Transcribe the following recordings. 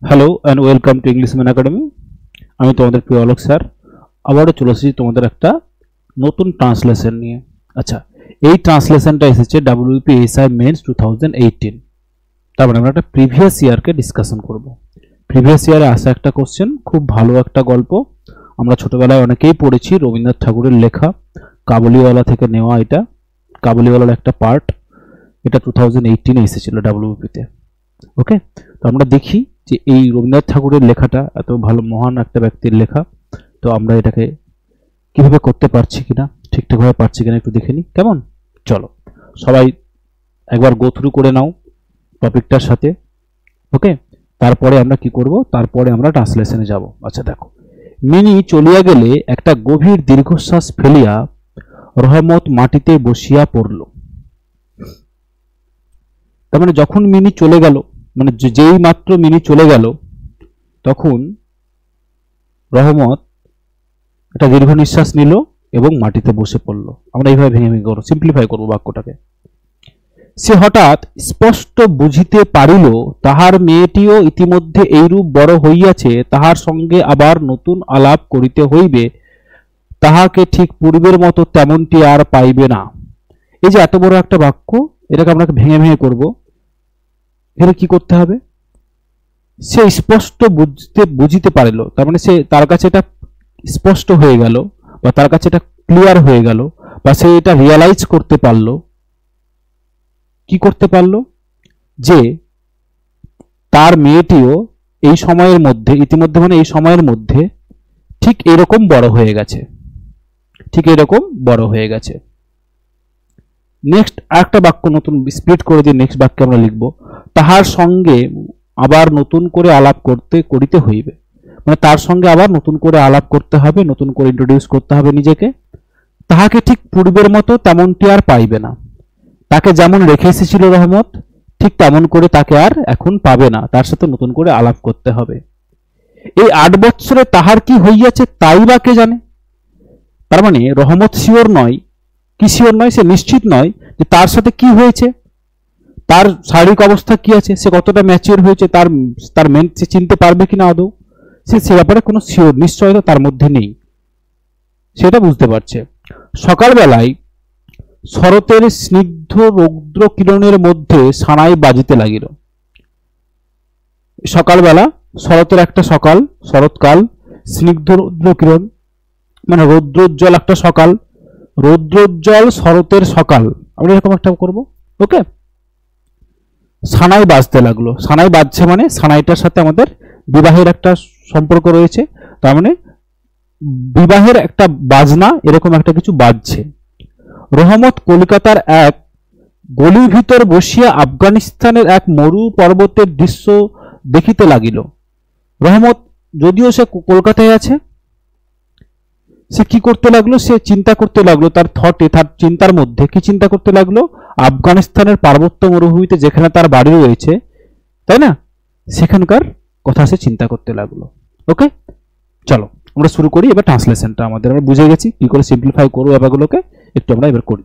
Hello and welcome to English man academy. আমি তোমাদের প্রিয় অলোক স্যার আবারও চলে এসেছি তোমাদের একটা নতুন ট্রান্সলেশন নিয়ে। আচ্ছা, এই ট্রান্সলেশনটা এসেছে WPSI মেন্স 2018। তারপরে আমরা একটা প্রিভিয়াস ইয়ারকে ডিসকাশন করব। প্রিভিয়াস ইয়ারে আসা একটা কোশ্চেন, খুব ভালো একটা গল্প। আমরা ছোটবেলায় অনেকেই পড়েছি, রবীন্দ্রনাথ ঠাকুরের লেখা, কাবুলিওয়ালা থেকে নেওয়া। এটা কাবুলিওয়ালার একটা পার্ট, এটা 2018-এ এসেছিল WPতে। ওকে, তো আমরা দেখি যে এই রবীন্দ্রনাথ ঠাকুরের লেখাটা এত ভালো, মহান একটা ব্যক্তির লেখা, তো আমরা এটাকে কিভাবে করতে পারছি কিনা, ঠিকঠাকভাবে পারছি কিনা একটু দেখে নিই। কেমন? চলো সবাই একবার গো থ্রু করে নাও টপিকটার সাথে। ওকে, তারপরে আমরা কি করব, তারপরে আমরা ট্রান্সলেশনে যাব। আচ্ছা দেখো, মিনি চলিয়া গেলে একটা গভীর দীর্ঘশ্বাস ফেলিয়া রহমত মাটিতে বসিয়া পড়ল। তার মানে যখন মিনি চলে গেল, মানে যেই মাত্র মিনি চলে গেল, তখন রহমত একটা দীর্ঘ নিঃশ্বাস নিল এবং মাটিতে বসে পড়ল। আমরা এইভাবে ভেঙে ভেঙে করবো, সিম্পলিফাই করবো বাক্যটাকে। সে হঠাৎ স্পষ্ট বুঝিতে পারিল তাহার মেয়েটিও ইতিমধ্যে এইরূপ বড় হইয়াছে, তাহার সঙ্গে আবার নতুন আলাপ করিতে হইবে, তাহাকে ঠিক পূর্বের মতো তেমনটি আর পাইবে না। এই যে এত বড় একটা বাক্য, এটাকে আমরা ভেঙে ভেঙে করব। এখানে কি করতে হবে? সে স্পষ্ট বুঝিতে পারিল, তার মানে সে, তার কাছে এটা স্পষ্ট হয়ে গেল, বা তার কাছে এটা ক্লিয়ার হয়ে গেল, বা সে এটা রিয়ালাইজ করতে পারলো। কি করতে পারলো? যে তার মেয়েটিও এই সময়ের মধ্যে, ইতিমধ্যে মানে এই সময়ের মধ্যে ঠিক এরকম বড় হয়ে গেছে, ঠিক এরকম বড় হয়ে গেছে। নেক্সট আরেকটা বাক্য নতুন স্প্লিট করে দিয়ে নেক্সট বাক্যে আমরা লিখব, তাহার সঙ্গে আবার নতুন করে আলাপ করিতে হইবে। মানে তার সঙ্গে আবার নতুন করে আলাপ করতে হবে, নতুন করে ইন্ট্রোডিউস করতে হবে নিজেকে। তাহাকে ঠিক পূর্বের মতো তেমনটি আর পাইবে না। তাকে যেমন রেখে এসেছিল রহমত, ঠিক তেমন করে তাকে আর এখন পাবে না, তার সাথে নতুন করে আলাপ করতে হবে। এই 8 বৎসরে তাহার কি হইয়াছে তাই বা কে জানে। তার মানে রহমত শিওর নয়, কি শিওর নয়, সে নিশ্চিত নয় যে তার সাথে কি হয়েছে, তার শারীরিক অবস্থা কি আছে, সে কতটা ম্যাচিওর হয়েছে, তার তার মেন সে চিনতে পারবে কিনা আদৌ, সে ব্যাপারে কোনো শিওর নিশ্চয়তা তার মধ্যে নেই, সেটা বুঝতে পারছে। সকালবেলায় শরতের স্নিগ্ধ রৌদ্র কিরণের মধ্যে সানাই বাজিতে লাগিল। সকালবেলা, শরতের একটা সকাল, শরৎকাল, স্নিগ্ধ রৌদ্র কিরণ মানে রৌদ্রোজ্জ্বল একটা সকাল, রৌদ্রোজ্জ্বল শরতের সকাল, আমরা এরকম একটা করব। ওকে, সানাই বাজতে লাগলো। সানাই বাজছে মানে সানাইটার সাথে আমাদের বিবাহের একটা সম্পর্ক রয়েছে, তার মানে বিবাহের একটা বাজনা এরকম একটা কিছু বাজছে। রহমত কলকাতার এক গলির ভিতর বসিয়া আফগানিস্তানের এক মরু পর্বতের দৃশ্য দেখিতে লাগিল। রহমত যদিও সে কলকাতায় আছে, সে কি করতে লাগলো, সে চিন্তা করতে লাগলো, তার থটে, তার চিন্তার মধ্যে কি চিন্তা করতে লাগলো, আফগানিস্তানের পার্বত্য মরুভূমিতে যেখানে তার বাড়ি রয়েছে, তাই না, সেখানকার কথা সে চিন্তা করতে লাগলো। ওকে, চলো আমরা শুরু করি এবার ট্রান্সলেশনটা। আমাদের আমরা বুঝে গেছি কি করে সিম্পলিফাই করবো ব্যাপারগুলোকে, একটু আমরা এবার করি।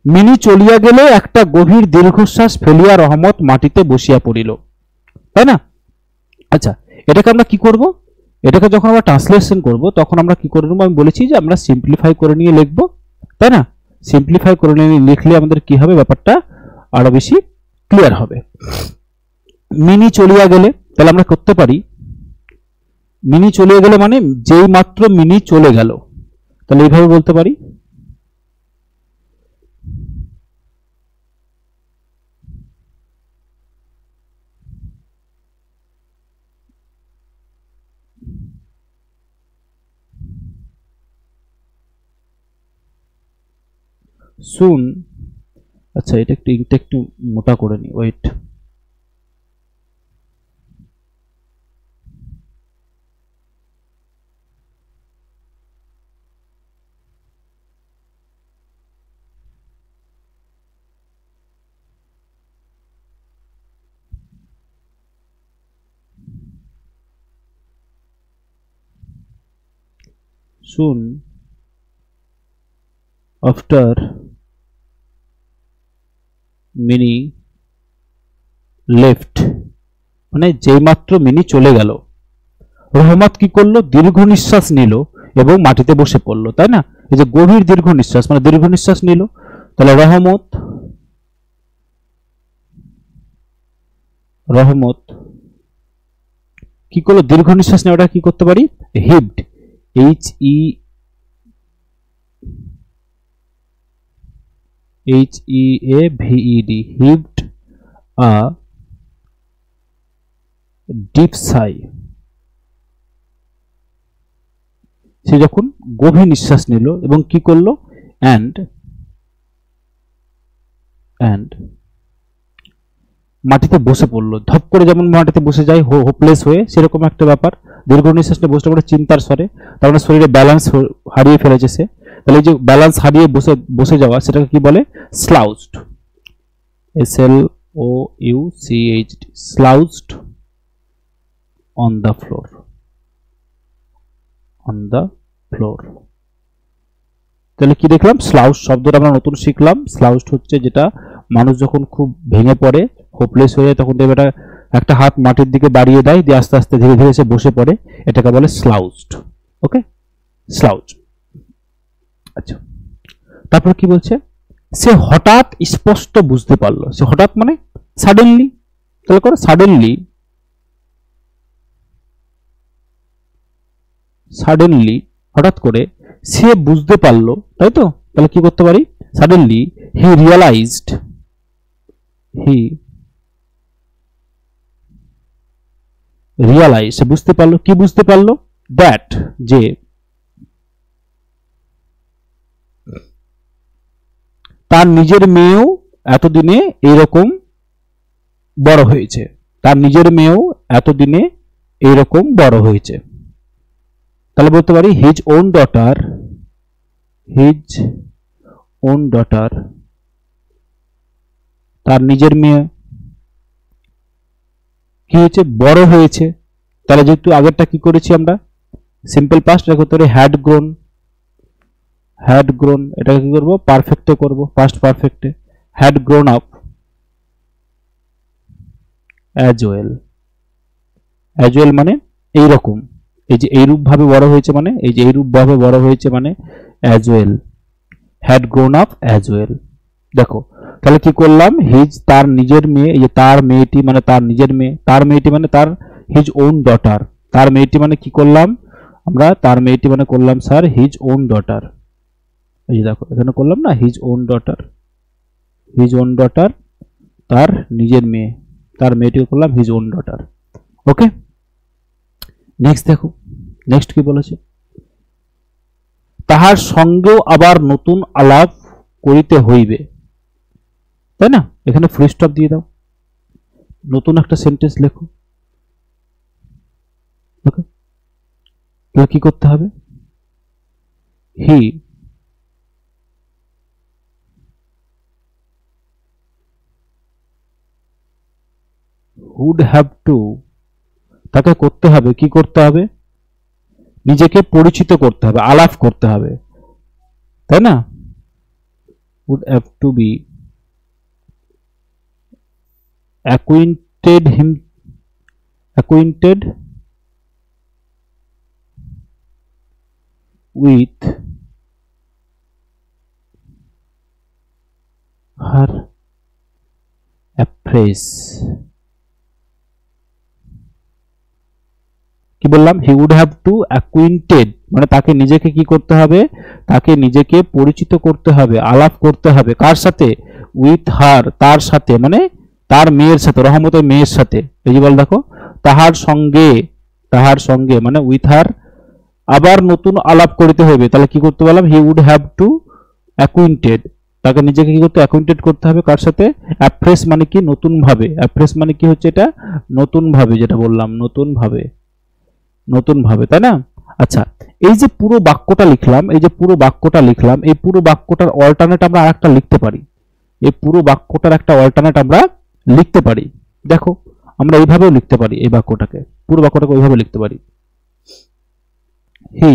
মিনি চলিয়া গেলে একটা গভীর দীর্ঘশ্বাস ফেলিয়া রহমত মাটিতে বসিয়া পড়িল, তাই না? আচ্ছা, এটাকে আমরা কি করব, এটাকে যখন আমরা ট্রান্সলেশন করব তখন আমরা কি করে নেবো, আমি বলেছি যে আমরা সিম্পলিফাই করে নিয়ে লিখবো, তাই না? সিম্পলিফাই করে নিয়ে লিখলে আমাদের কি হবে, ব্যাপারটা আরো বেশি ক্লিয়ার হবে। মিনি চলিয়া গেলে, তাহলে আমরা করতে পারি মিনি চলিয়া গেলে মানে যেই মাত্র মিনি চলে গেল, তাহলে এইভাবে বলতে পারি, সুন। আচ্ছা, এটা একটু মোটা করে নি, wait. Soon after Minnie left মানে যেই মাত্র মিনি চলে গেল, রহমত কি করলো? দীর্ঘ নিঃশ্বাস নিল এবং মাটিতে বসে পড়লো, তাই না? এই যে গভীর দীর্ঘ নিঃশ্বাস, মানে দীর্ঘ নিঃশ্বাস নিল। তাহলে রহমত কি করলো? দীর্ঘ নিঃশ্বাস নেওয়াটা কি করতে পারি? হিভড, HEAVED, হিভড আ ডিপ সাই। সে যখন গভীর নিঃশ্বাস নিল এবং কি করলো? অ্যান্ড মাটিতে বসে পড়লো। ধপ করে যেমন মাটিতে বসে যায় হোপলেস হয়ে, সেরকম একটা ব্যাপার। দীর্ঘ নিঃশ্বাস নিয়ে বসে পড়ে চিন্তার স্বরে, তার মানে শরীরে ব্যালেন্স হারিয়ে ফেলেছে সে। তাহলে এই যে ব্যালেন্স হারিয়ে বসে যাওয়া, সেটাকে কি বলে? স্লাউজড, SLOUCHD, স্লাউজড অন দ্য ফ্লোর, তাহলে কি দেখলাম? স্লাউজ শব্দটা আমরা নতুন শিখলাম। স্লাউজড হচ্ছে যেটা মানুষ যখন খুব ভেঙে পড়ে, হোপলেস হয়ে যায়, তখন দেখবে একটা হাত মাটির দিকে বাড়িয়ে দেয়, দিয়ে আস্তে আস্তে ধীরে ধীরে সে বসে পড়ে, এটাকে বলে স্লাউজড। ওকে, স্লাউজ। আচ্ছা, তারপর কি বলছে? সে হঠাৎ স্পষ্ট বুঝতে পারলো। সে হঠাৎ মানে সাডেনলি, তাহলে করে সাডেনলি হঠাৎ করে সে বুঝতে পারলো, তাই তো? তাহলে কি করতে পারি? সাডেনলি হি রিয়ালাইজড, সে বুঝতে পারলো। কি বুঝতে পারলো? দ্যাট, যে তার নিজের মেয়েও এতদিনে এইরকম বড় হয়েছে। তার নিজের মেয়েও এতদিনে এইরকম বড় হয়েছে। তাহলে বলতে পারি হিজ ওন ডটার, তার নিজের মেয়ে কি হয়েছে? বড় হয়েছে। তাহলে যেহেতু আগেরটা কি করেছি আমরা? সিম্পল পাস্ট, এটা করতে পারি হ্যাড গ্রোন। এটাকে কি করবো? পারফেক্টে করবো, পাস্ট পারফেক্টে। Had grown up as well মানে এইরকম, এই যে এইরূপ ভাবে বড় হয়েছে, মানে এই যে এইরূপ ভাবে বড় হয়েছে মানে as well, had grown up as well. দেখো, তাহলে কি করলাম? হিজ তার নিজের মেয়ে, এই যে তার মেয়েটি মানে তার নিজের মেয়ে, তার মেয়েটি মানে তার হিজ ওন ডটার। তার মেয়েটি মানে কি করলাম আমরা? তার মেয়েটি মানে করলাম স্যার হিজ ওন ডটার। এই যে দেখো, এখানে করলাম না হিজ ওন ডটার, তার নিজের মেয়ে, তার মেয়েটিকে করলাম হিজ ওন ডটার। ওকে, নেক্সট দেখো, নেক্সট কি বলেছে? তাহার সঙ্গেও আবার নতুন আলাপ করিতে হইবে, তাই না? এখানে ফুল স্টপ দিয়ে দাও, নতুন একটা সেন্টেন্স লেখো। ওকে, তাহলে কি করতে হবে? হি উড হ্যাভ টু, তাকে করতে হবে, কি করতে হবে? নিজেকে পরিচিত করতে হবে, আলাপ করতে হবে, তাই না? Would have to be acquainted with her affairs। কি বললাম? He would have to acquainted, মানে তাকে নিজেকে কি করতে হবে? তাকে নিজেকে পরিচিত করতে হবে, আলাপ করতে হবে। কার সাথে? উইথ হার, তার সাথে, মানে তার মেয়ের সাথে, রহমতের মেয়ের সাথে। এই যে বল, দেখো, তাহার সঙ্গে মানে উইথ হার আবার নতুন আলাপ করিতে হবে। তাহলে কি করতে বললাম? হি উড হ্যাভ টু অ্যাকুইন্টেড, তাকে নিজেকে কি করতে? অ্যাকুইন্টেড করতে হবে। কার সাথে? অ্যাফ্রেশ মানে কি? নতুন ভাবে। অ্যাফ্রেশ মানে কি হচ্ছে? এটা নতুন ভাবে, যেটা বললাম নতুন ভাবে, তাই না? আচ্ছা, এই যে পুরো বাক্যটা লিখলাম, এই পুরো বাক্যটার অল্টারনেট আমরা আরেকটা লিখতে পারি। এই পুরো বাক্যটার একটা অল্টারনেট আমরা লিখতে পারি। দেখো, আমরা এইভাবেও লিখতে পারি, এই বাক্যটাকে, পুরো বাক্যটাকে ওইভাবে লিখতে পারি। He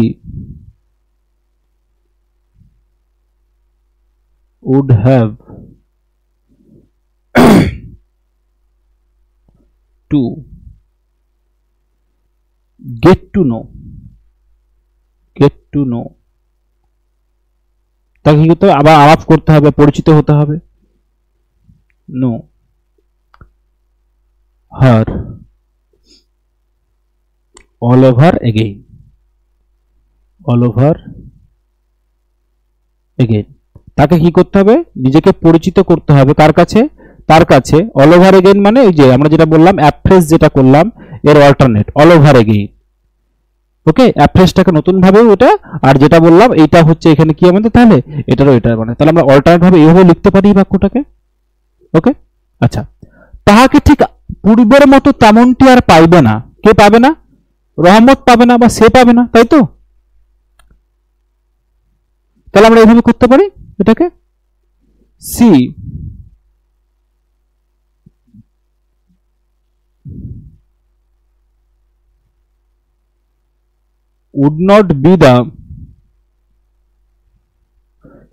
would have to get to know, get to know, তাকে কি করতে হবে? আবার আলাপ করতে হবে, পরিচিত হতে হবে। Know her all over again, all over again, তাকে কি করতে হবে? নিজেকে পরিচিত করতে হবে কার কাছে? তার কাছে। অল ওভার এগেইন মানে এই যে আমরা যেটা বললাম অ্যাফ্রেজ যেটা করলাম এর অল্টারনেট অল ওভার এগেইন। ওকে, অ্যাফ্রেজটাকে নতুন ভাবে ওটা, আর যেটা বললাম এইটা হচ্ছে এখানে কি আমাদের, তাহলে এটারও এটা মানে তাহলে আমরা অল্টারনেট ভাবে এইভাবে লিখতে পারি এই বাক্যটাকে। ওকে, আচ্ছা, তাহাকে ঠিক পূর্বের মতো তেমনটি আর পাইবে না। কে পাবে না? রহমত পাবে না বা সে পাবে না, তাই তো? তাহলে আমরা এইভাবে করতে পারি এটাকে, C would not be the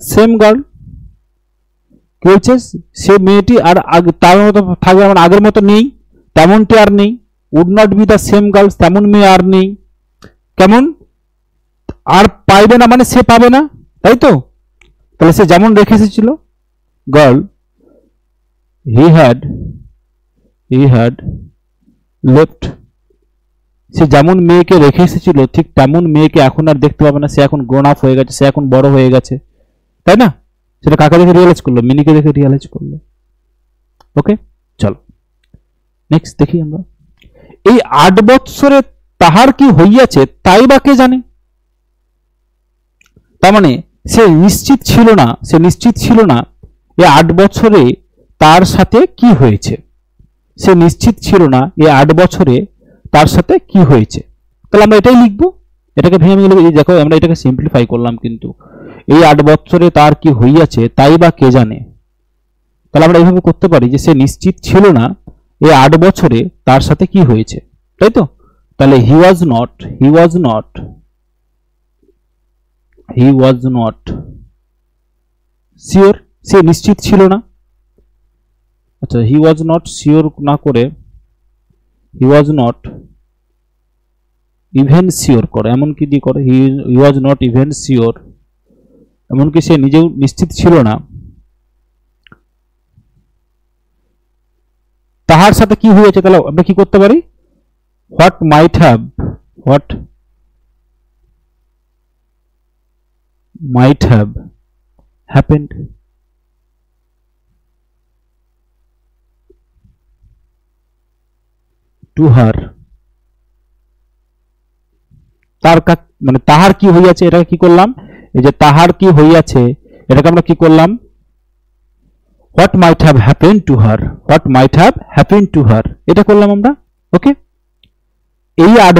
same girl। কি হচ্ছে? সে মেয়েটি আর তার মতো থাকবে, মানে আগের মতো নেই, তেমনটি আর নেই। would not be the same girl, তেমন মেয়ে আর নেই। কেমন? আর পাইবে না মানে সে পাবে না, তাই তো? তাহলে সে যেমন রেখে এসেছিল গার্ল, he had left, সে যেমন মেয়েকে রেখে এসেছিল ঠিক তেমন মেয়েকে এখন আর দেখতে পাবে না। সে এখন গ্রোন আপ হয়ে গেছে, সে এখন বড় হয়ে গেছে, তাই না? সেটা কাকে দেখে রিয়েলাইজ করলো? মিনিকে দেখে রিয়েলাইজ করলো। ওকে, চলো নেক্সট দেখি আমরা। এই 8 বৎসরে তাহার কি হইয়াছে তাই বা কে জানে। তার মানে সে নিশ্চিত ছিল না, সে নিশ্চিত ছিল না এই 8 বছরে তার সাথে কি হয়েছে। সে নিশ্চিত ছিল না এই 8 বছরে তার সাথে কি হয়েছে। তাহলে আমরা এটাই লিখবো, এটাকে ভেঙে ভেঙে দেখো আমরা এটাকে সিম্পলিফাই করলাম, কিন্তু এই 8 বছরে তার কি হইয়াছে তাই বা কে জানে। তাহলে আমরা এইভাবে করতে পারি যে সে নিশ্চিত ছিল না এই 8 বছরে তার সাথে কি হয়েছে, তাই তো? তাহলে হি ওয়াজ নট শিওর, সে নিশ্চিত ছিল না। আচ্ছা, হি ওয়াজ নট শিওর না করে হি ওয়াজ নট ইভেন শিওর করে, এমন কি দিয়ে করে? হি ওয়াজ নট ইভেন শিওর, এমনকি সে নিজেও নিশ্চিত ছিল না তাহার সাথে কি হয়েছে। তাহলে আমরা কি করতে পারি? What might have happened to her, তার মানে তাহার কি হইয়াছে, এটাকে কি করলাম? এই যে তাহার কি হইয়াছে এটাকে আমরা কি করলাম? What might have happened to her, এটা করলাম আমরা। ওকে, এই 8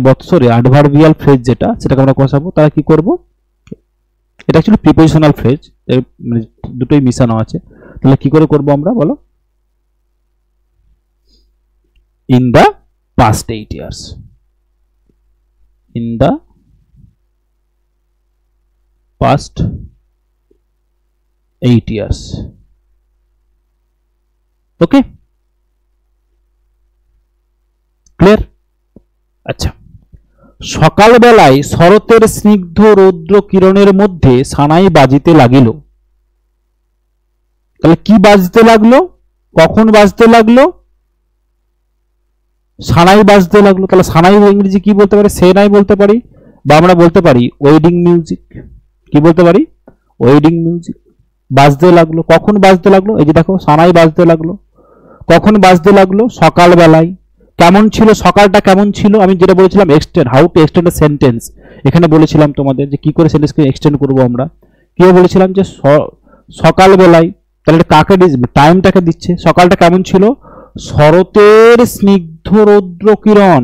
বৎসরে অ্যাডভার্বিয়াল ফ্রেজ যেটা, সেটাকে আমরা কষাবো। তাহলে কি করব? এটা অ্যাকচুয়ালি প্রিপোজিশনাল ফ্রেজ, মানে দুটোই মিশানো আছে। তাহলে কি করে করব আমরা, বলো? In the past 8 years, in the past 8 years। Okay, clear? আচ্ছা, সকালবেলায় শরতের স্নিগ্ধ রৌদ্র কিরণের মধ্যে সানাই বাজিতে লাগিল। তাহলে কি বাজতে লাগলো? কখন বাজতে লাগলো? সানাই বাজতে লাগলো। তাহলে সানাই ইংরেজি কি বলতে পারি? সেনাই বলতে পারি, বা আমরা বলতে পারি ওয়েডিং মিউজিক। কি বলতে পারি? Wedding music. বাজতে লাগলো, কখন বাজতে লাগলো? এই যে দেখো, সানাই বাজতে লাগলো। কখন বাজতে লাগলো? সকালবেলায়। কেমন ছিল সকালটা? কেমন ছিল? আমি যেটা বলেছিলাম extend, how to extend a sentence, এখানে বলেছিলাম তোমাদের যে কি করে সেন্টেন্সকে এক্সটেন্ড করব আমরা। কি বলেছিলাম? যে সকালবেলায়, তাহলে কাকে টাইমটাকে দিচ্ছে। সকালটা কেমন ছিল? শরতের স্নিগ্ধ রৌদ্র কিরণ,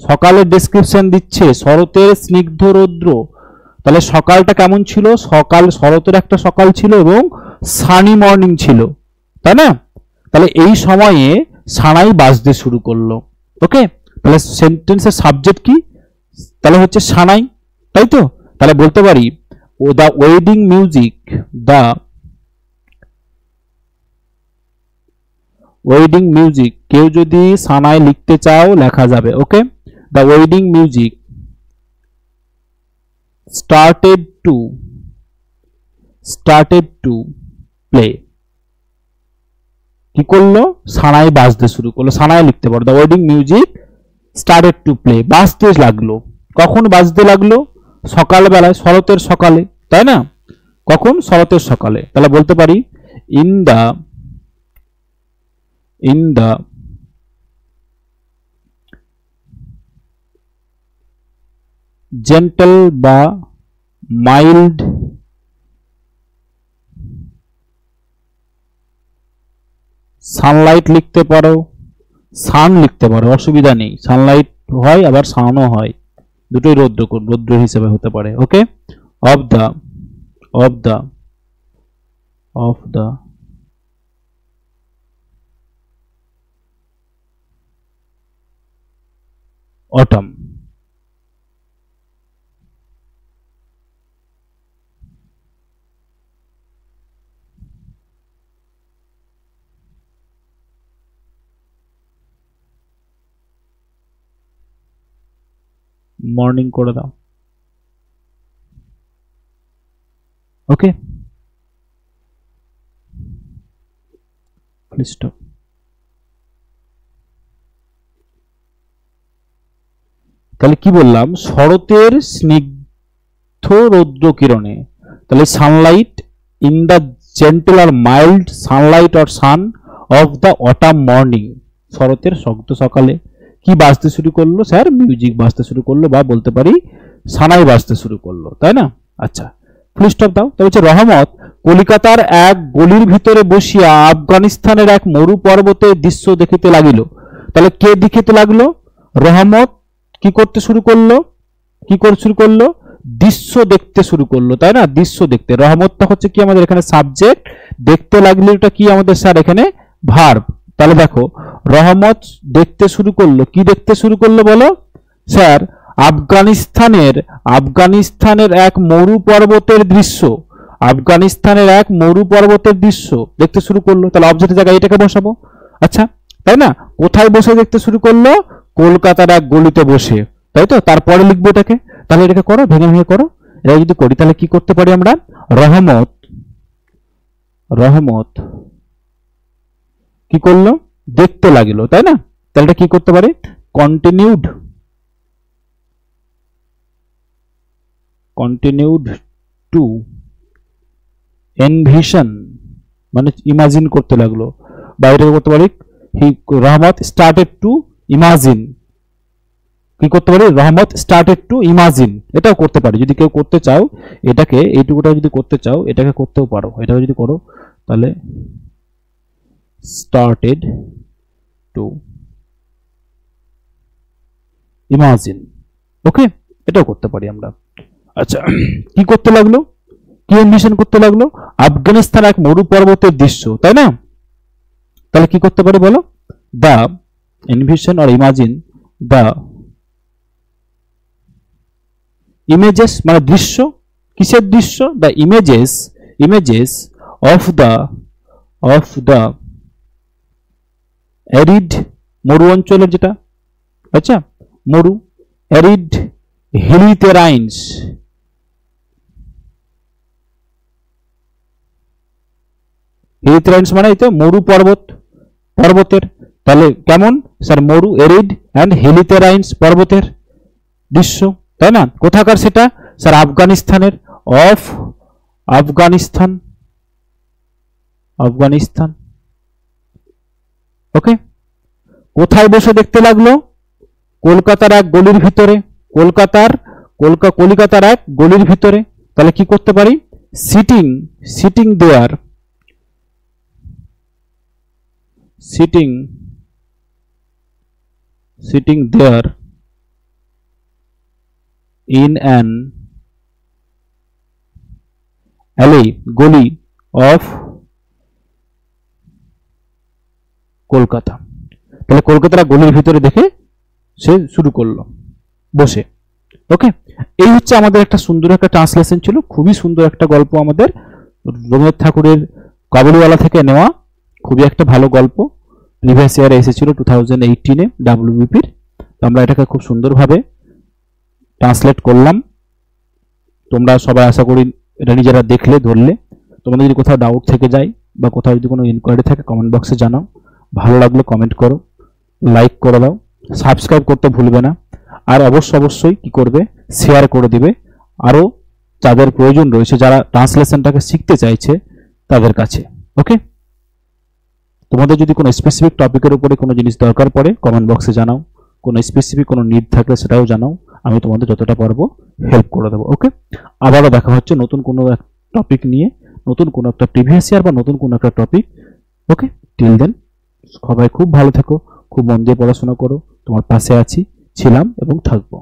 সকালের ডেসক্রিপশন দিচ্ছে, শরতের স্নিগ্ধ রৌদ্র। তাহলে সকালটা কেমন ছিল? সকাল, শরতের একটা সকাল ছিল এবং সানি মর্নিং ছিল, তাই না? তাহলে এই সময়ে সানাই বাজতে শুরু করলো। ওকে, তাহলে সেন্টেন্সের সাবজেক্ট কি? তাহলে হচ্ছে সানাই, তাই তো? তাহলে বলতে পারি the wedding music, the wedding music, কেউ যদি সানাই লিখতে চাও লেখা যাবে। Okay, the wedding music started to play, কি করলো, সানাই বাজতে শুরু করলো, সানাই লিখতে পারো, the wedding music started to play, বাজতে লাগলো। কখন বাজতে লাগলো? সকালবেলায়, শরতের সকালে, তাই না? কখন? শরতের সকালে। তাহলে বলতে পারি ইন দ্য জেন্টল বা মাইল্ড সানলাইট লিখতে পারো, সান লিখতে পারো, অসুবিধা নেই। সানলাইট হয় আবার সানও হয়, দুটোই রৌদ্র হিসেবে হতে পারে। Okay, of the autumn. Morning করে দাও। Okay, stop. তাহলে কি বললাম? শরতের স্নিগ্ধ রৌদ্র কিরণে, তাহলে সানলাইট ইন দ্য জেন্টল আর mild sunlight or sun of the autumn morning, শরতের শব্দ সকালে কি বাজতে শুরু করলো? স্যার মিউজিক বাজতে শুরু করলো, বা বলতে পারি সানাই বাজতে শুরু করলো, তাই না? আচ্ছা, ফুল স্টপ দাও। তাহলে হচ্ছে রহমত কলিকাতার এক গলির ভিতরে বসিয়া আফগানিস্তানের এক মরু পর্বতের দৃশ্য দেখিতে লাগিল। তাহলে কে দেখিতে লাগলো? রহমত কি করতে শুরু করলো? দৃশ্য দেখতে শুরু করলো, তাই না? দৃশ্য দেখতে। রহমতটা হচ্ছে কি আমাদের এখানে সাবজেক্ট, দেখতে লাগলো এটা কি আমাদের স্যার এখানে ভার্ব। তাহলে দেখো রহমত দেখতে শুরু করলো, কি দেখতে শুরু করলো বলো স্যার? আফগানিস্তানের এক মরু পর্বতের দৃশ্য, আফগানিস্তানের এক মরু পর্বতের দৃশ্য দেখতে শুরু করলো। তাহলে অবজেক্টের জায়গায় এটাকে বসাবো। আচ্ছা, তাই না? কোথায় বসে দেখতে শুরু করলো? কলকাতার এক গলিতে বসে, তাই তো? তারপরে লিখবো এটাকে। তাহলে এটাকে করো, ভেঙে ভেঙে করো। এটা যদি করি তাহলে কি করতে পারি আমরা? রহমত কি করলো? দেখতে লাগিলো, তাই না? তাহলে এটা কি করতে পারি? কন্টিনিউড টু এনভিশন, মানে ইমাজিন করতে লাগলো, বা এটাকে করতে পারি রহমত স্টার্টেড টু ইমাজিন। কি করতে পারি? রহমত স্টার্টেড টু ইমাজিন, এটাও করতে পারি। যদি কেউ করতে চাও এটাকে, এইটুকুটা যদি করতে চাও এটাকে করতেও পারো। এটাকে যদি করো তাহলে স্টার্টেড টু ইমাজিন। ওকে, এটাও করতে পারি আমরা। আচ্ছা, কি করতে লাগলো? কি এনভিশন করতে লাগলো? আফগানিস্তান এক মরু পর্বতের দৃশ্য, তাই না? তাহলে কি করতে পারি বলো? দা এনভিশন আর ইমাজিন দা ইমেজেস, মানে দৃশ্য। কিসের দৃশ্য? The images of the arid, মরু অঞ্চলের যেটা, আচ্ছা মরু, অ্যারিড হিলিটেরাইন্স, হিলিটেরাইন্স মানে এই তো মরু পর্বতের। তাহলে কেমন স্যার? মরু, এরিড অ্যান্ড হিলিটেরাইন্স পর্বতের দৃশ্য, তাই না? কোথাকার সেটা? স্যার আফগানিস্তানের, অফ আফগানিস্তান। ওকে, কোথায় বসে দেখতে লাগলো? কলকাতার এক গলির ভিতরে, কলিকাতার এক গলির ভিতরে। তাহলে কি করতে পারি? Sitting there in an alley, gali of Kolkata. তাহলে কলকাতার গলির ভিতরে দেখে সে শুরু করলো বসে। ওকে, এই হচ্ছে আমাদের একটা সুন্দর একটা ট্রান্সলেশন ছিল, খুবই সুন্দর একটা গল্প আমাদের রবীন্দ্রনাথ ঠাকুরের কাবুলিওয়ালা থেকে নেওয়া, খুবই একটা ভালো গল্প। প্রিভিয়াস ইয়ারে এসেছিল 2018-এ ডাব্লিউবিপির। তো আমরা এটাকে খুব সুন্দরভাবে ট্রান্সলেট করলাম। তোমরা সবাই আশা করি এটা নিজেরা দেখলে ধরলে। তোমাদের যদি কোথাও ডাউট থেকে যায় বা কোথাও যদি কোনো ইনকোয়ারি থাকে কমেন্ট বক্সে জানাও। ভালো লাগলে কমেন্ট করো, লাইক করে দাও, সাবস্ক্রাইব করতে ভুলবে না। আর অবশ্যই কি করবে, শেয়ার করে দিবে আরও যাদের প্রয়োজন রয়েছে, যারা ট্রান্সলেশনটাকে শিখতে চাইছে তাদের কাছে। ওকে, তোমাদের যদি কোনো স্পেসিফিক টপিকের উপরে কোনো জিনিস দরকার পড়ে কমেন্ট বক্সে জানাও। কোনো স্পেসিফিক কোনো নিড থাকলে সেটাও জানাও, আমি তোমাদের যতটা পারবো হেল্প করে দেবো। ওকে, আবারও দেখা হচ্ছে নতুন কোনো এক টপিক নিয়ে, নতুন কোনো একটা প্রিভিয়াস ইয়ার বা নতুন কোনো একটা টপিক। ওকে, টিল দেন সবাই খুব ভালো থেকো, খুব মন দিয়ে পড়াশোনা করো। তোমার পাশে ছিলাম এবং থাকবো।